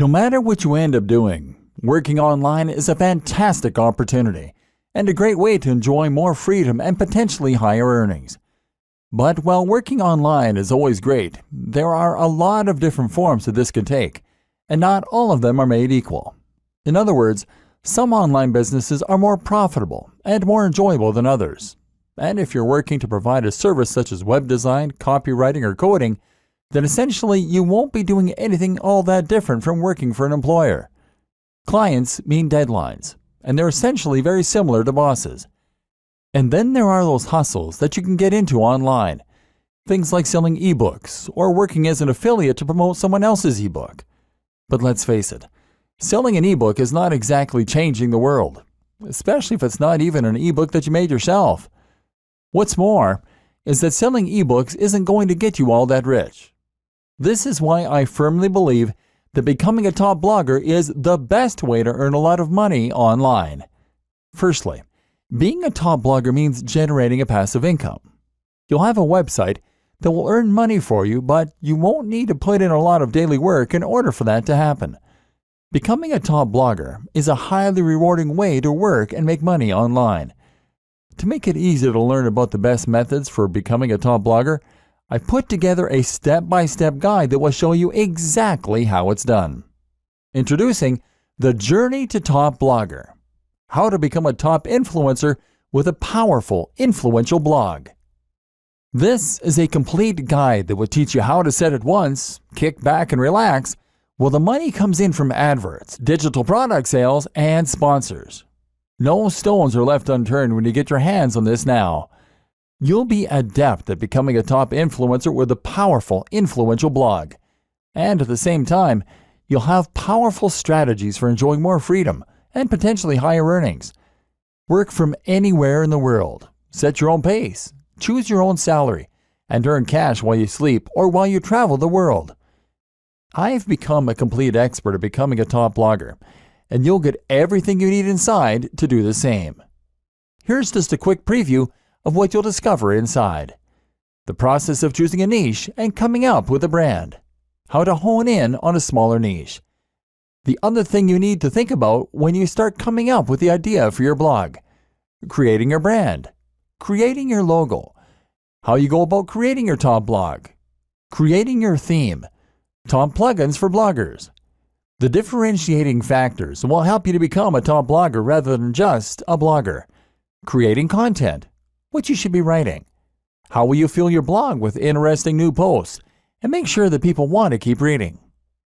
No matter what you end up doing, working online is a fantastic opportunity and a great way to enjoy more freedom and potentially higher earnings. But while working online is always great, there are a lot of different forms that this can take, and not all of them are made equal. In other words, some online businesses are more profitable and more enjoyable than others. And if you're working to provide a service such as web design, copywriting, or coding, then essentially you won't be doing anything all that different from working for an employer. Clients mean deadlines, and they're essentially very similar to bosses. And then there are those hustles that you can get into online. Things like selling ebooks or working as an affiliate to promote someone else's ebook. But let's face it, selling an ebook is not exactly changing the world, especially if it's not even an ebook that you made yourself. What's more is that selling ebooks isn't going to get you all that rich. This is why I firmly believe that becoming a top blogger is the best way to earn a lot of money online. Firstly, being a top blogger means generating a passive income. You'll have a website that will earn money for you, but you won't need to put in a lot of daily work in order for that to happen. Becoming a top blogger is a highly rewarding way to work and make money online. To make it easier to learn about the best methods for becoming a top blogger, I put together a step-by-step guide that will show you exactly how it's done. Introducing the Journey to Top Blogger: How to Become a Top Influencer with a Powerful, Influential Blog. This is a complete guide that will teach you how to set it once, kick back and relax, while the money comes in from adverts, digital product sales, and sponsors. No stones are left unturned when you get your hands on this now. You'll be adept at becoming a top influencer with a powerful, influential blog. And at the same time, you'll have powerful strategies for enjoying more freedom and potentially higher earnings. Work from anywhere in the world, set your own pace, choose your own salary, and earn cash while you sleep or while you travel the world. I've become a complete expert at becoming a top blogger, and you'll get everything you need inside to do the same. Here's just a quick preview of what you'll discover inside. The process of choosing a niche and coming up with a brand. How to hone in on a smaller niche. The other thing you need to think about when you start coming up with the idea for your blog. Creating your brand. Creating your logo. How you go about creating your top blog. Creating your theme. Top plugins for bloggers. The differentiating factors will help you to become a top blogger rather than just a blogger. Creating content. What you should be writing. How will you fill your blog with interesting new posts and make sure that people want to keep reading?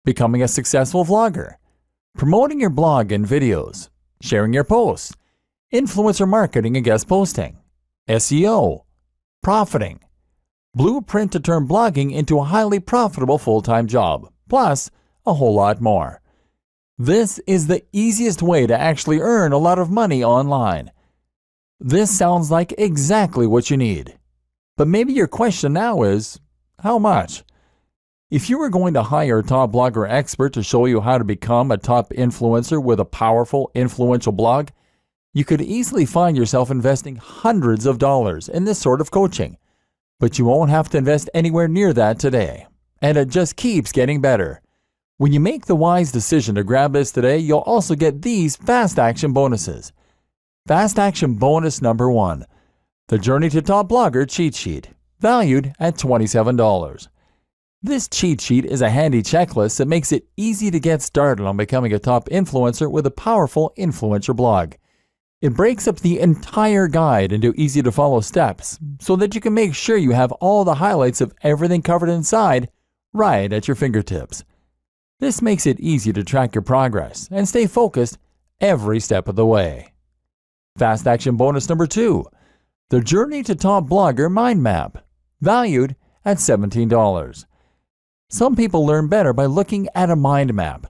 Becoming a successful vlogger. Promoting your blog and videos. Sharing your posts. Influencer marketing and guest posting. SEO. Profiting. Blueprint to turn blogging into a highly profitable full-time job. Plus, a whole lot more. This is the easiest way to actually earn a lot of money online. This sounds like exactly what you need. But maybe your question now is, how much? If you were going to hire a top blogger expert to show you how to become a top influencer with a powerful, influential blog, you could easily find yourself investing hundreds of dollars in this sort of coaching. But you won't have to invest anywhere near that today. And it just keeps getting better. When you make the wise decision to grab this today, you'll also get these fast action bonuses. Fast action bonus number 1, the Journey to Top Blogger cheat sheet, valued at $27. This cheat sheet is a handy checklist that makes it easy to get started on becoming a top influencer with a powerful, influential blog. It breaks up the entire guide into easy to follow steps so that you can make sure you have all the highlights of everything covered inside right at your fingertips. This makes it easy to track your progress and stay focused every step of the way. Fast action bonus number 2, the Journey to Top Blogger mind map, valued at $17. Some people learn better by looking at a mind map,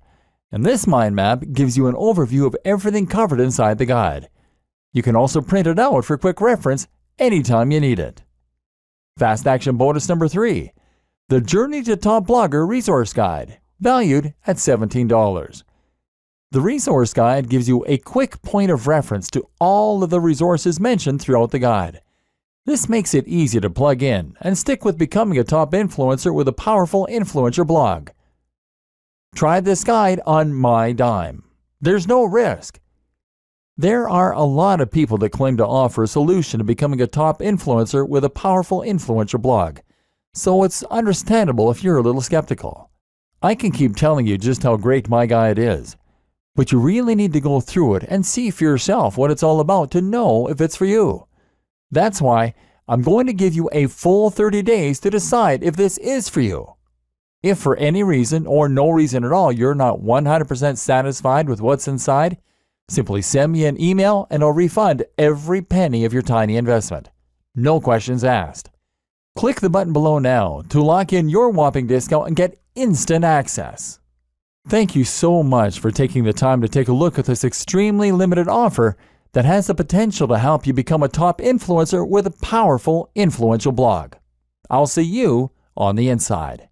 and this mind map gives you an overview of everything covered inside the guide. You can also print it out for quick reference anytime you need it. Fast action bonus number 3, the Journey to Top Blogger resource guide, valued at $17. The resource guide gives you a quick point of reference to all of the resources mentioned throughout the guide. This makes it easy to plug in and stick with becoming a top influencer with a powerful, influential blog. Try this guide on my dime. There's no risk. There are a lot of people that claim to offer a solution to becoming a top influencer with a powerful influencer blog, so it's understandable if you're a little skeptical. I can keep telling you just how great my guide is, but you really need to go through it and see for yourself what it's all about to know if it's for you. That's why I'm going to give you a full 30 days to decide if this is for you. If for any reason or no reason at all you're not 100% satisfied with what's inside, simply send me an email and I'll refund every penny of your tiny investment. No questions asked. Click the button below now to lock in your whopping discount and get instant access. Thank you so much for taking the time to take a look at this extremely limited offer that has the potential to help you become a top influencer with a powerful, influential blog. I'll see you on the inside.